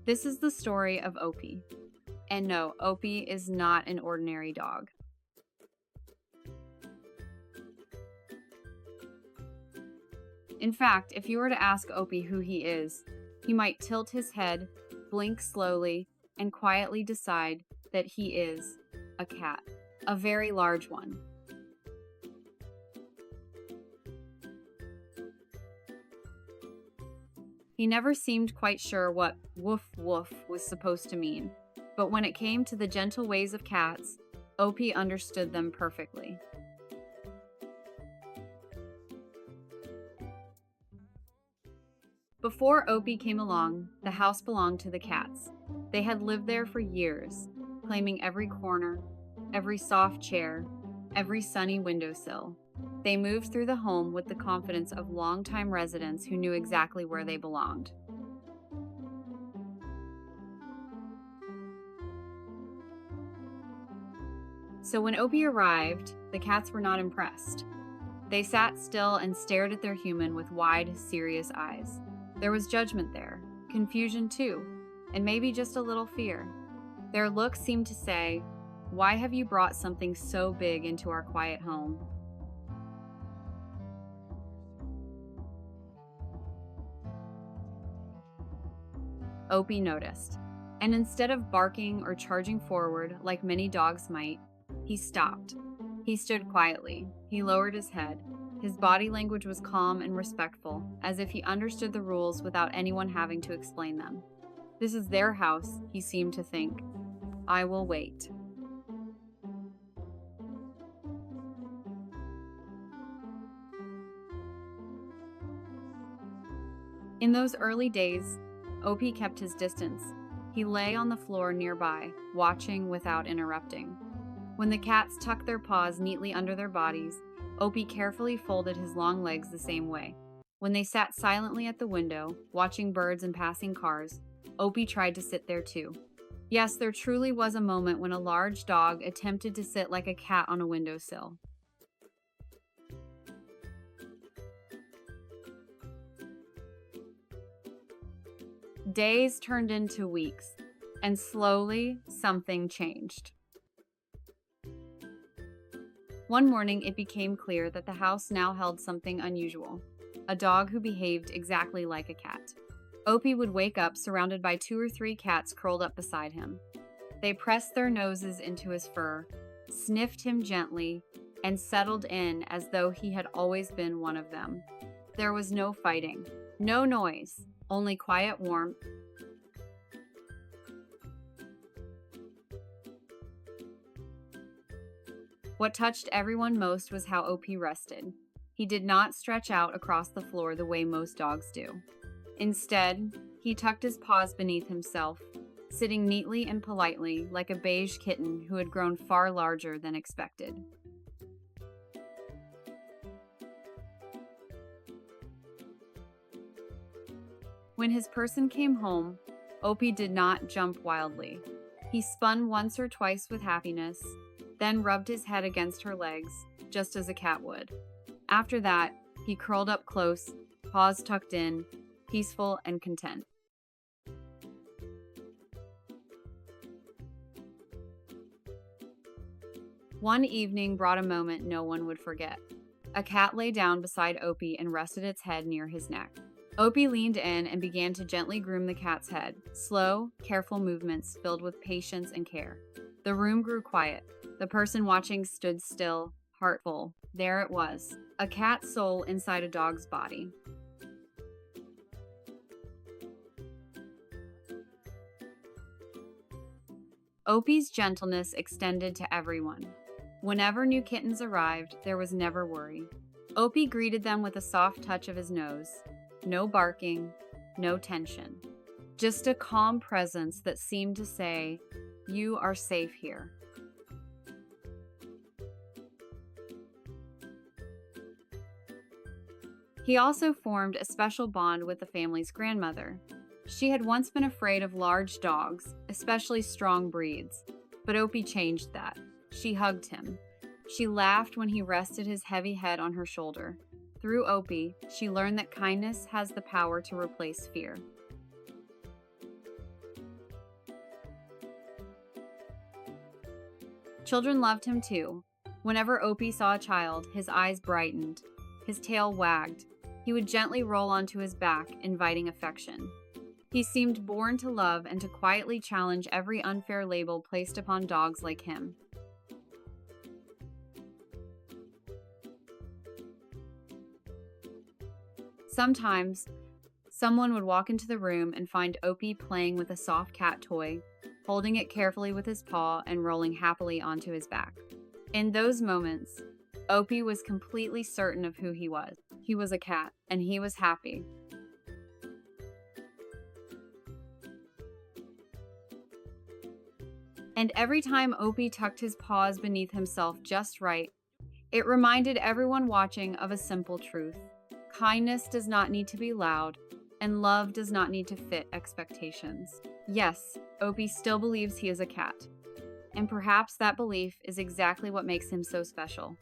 This is the story of Opie. And no, Opie is not an ordinary dog. In fact, if you were to ask Opie who he is, he might tilt his head, blink slowly, and quietly decide that he is a cat, a very large one. He never seemed quite sure what woof woof was supposed to mean, but when it came to the gentle ways of cats, Opie understood them perfectly. Before Opie came along, the house belonged to the cats. They had lived there for years, claiming every corner, every soft chair, every sunny windowsill. They moved through the home with the confidence of longtime residents who knew exactly where they belonged. So when Opie arrived, the cats were not impressed. They sat still and stared at their human with wide, serious eyes. There was judgment there, confusion too, and maybe just a little fear. Their look seemed to say, "Why have you brought something so big into our quiet home?" Opie noticed, and instead of barking or charging forward like many dogs might, he stopped. He stood quietly. He lowered his head. His body language was calm and respectful, as if he understood the rules without anyone having to explain them. This is their house, he seemed to think. I will wait. In those early days, Opie kept his distance. He lay on the floor nearby, watching without interrupting. When the cats tucked their paws neatly under their bodies, Opie carefully folded his long legs the same way. When they sat silently at the window, watching birds and passing cars, Opie tried to sit there too. Yes, there truly was a moment when a large dog attempted to sit like a cat on a windowsill. Days turned into weeks, and slowly something changed. One morning, it became clear that the house now held something unusual, a dog who behaved exactly like a cat. Opie would wake up surrounded by 2 or 3 cats curled up beside him. They pressed their noses into his fur, sniffed him gently, and settled in as though he had always been one of them. There was no fighting, no noise, only quiet warmth. What touched everyone most was how Opie rested. He did not stretch out across the floor the way most dogs do. Instead, he tucked his paws beneath himself, sitting neatly and politely like a beige kitten who had grown far larger than expected. When his person came home, Opie did not jump wildly. He spun once or twice with happiness, then rubbed his head against her legs, just as a cat would. After that, he curled up close, paws tucked in, peaceful and content. One evening brought a moment no one would forget. A cat lay down beside Opie and rested its head near his neck. Opie leaned in and began to gently groom the cat's head, slow, careful movements filled with patience and care. The room grew quiet. The person watching stood still, heartful. There it was, a cat's soul inside a dog's body. Opie's gentleness extended to everyone. Whenever new kittens arrived, there was never worry. Opie greeted them with a soft touch of his nose. No barking, no tension. Just a calm presence that seemed to say, "You are safe here." He also formed a special bond with the family's grandmother. She had once been afraid of large dogs, especially strong breeds, but Opie changed that. She hugged him. She laughed when he rested his heavy head on her shoulder. Through Opie, she learned that kindness has the power to replace fear. Children loved him too. Whenever Opie saw a child, his eyes brightened, his tail wagged. He would gently roll onto his back, inviting affection. He seemed born to love and to quietly challenge every unfair label placed upon dogs like him. Sometimes, someone would walk into the room and find Opie playing with a soft cat toy, holding it carefully with his paw and rolling happily onto his back. In those moments, Opie was completely certain of who he was. He was a cat, and he was happy. And every time Opie tucked his paws beneath himself just right, it reminded everyone watching of a simple truth. Kindness does not need to be loud, and love does not need to fit expectations. Yes, Opie still believes he is a cat, and perhaps that belief is exactly what makes him so special.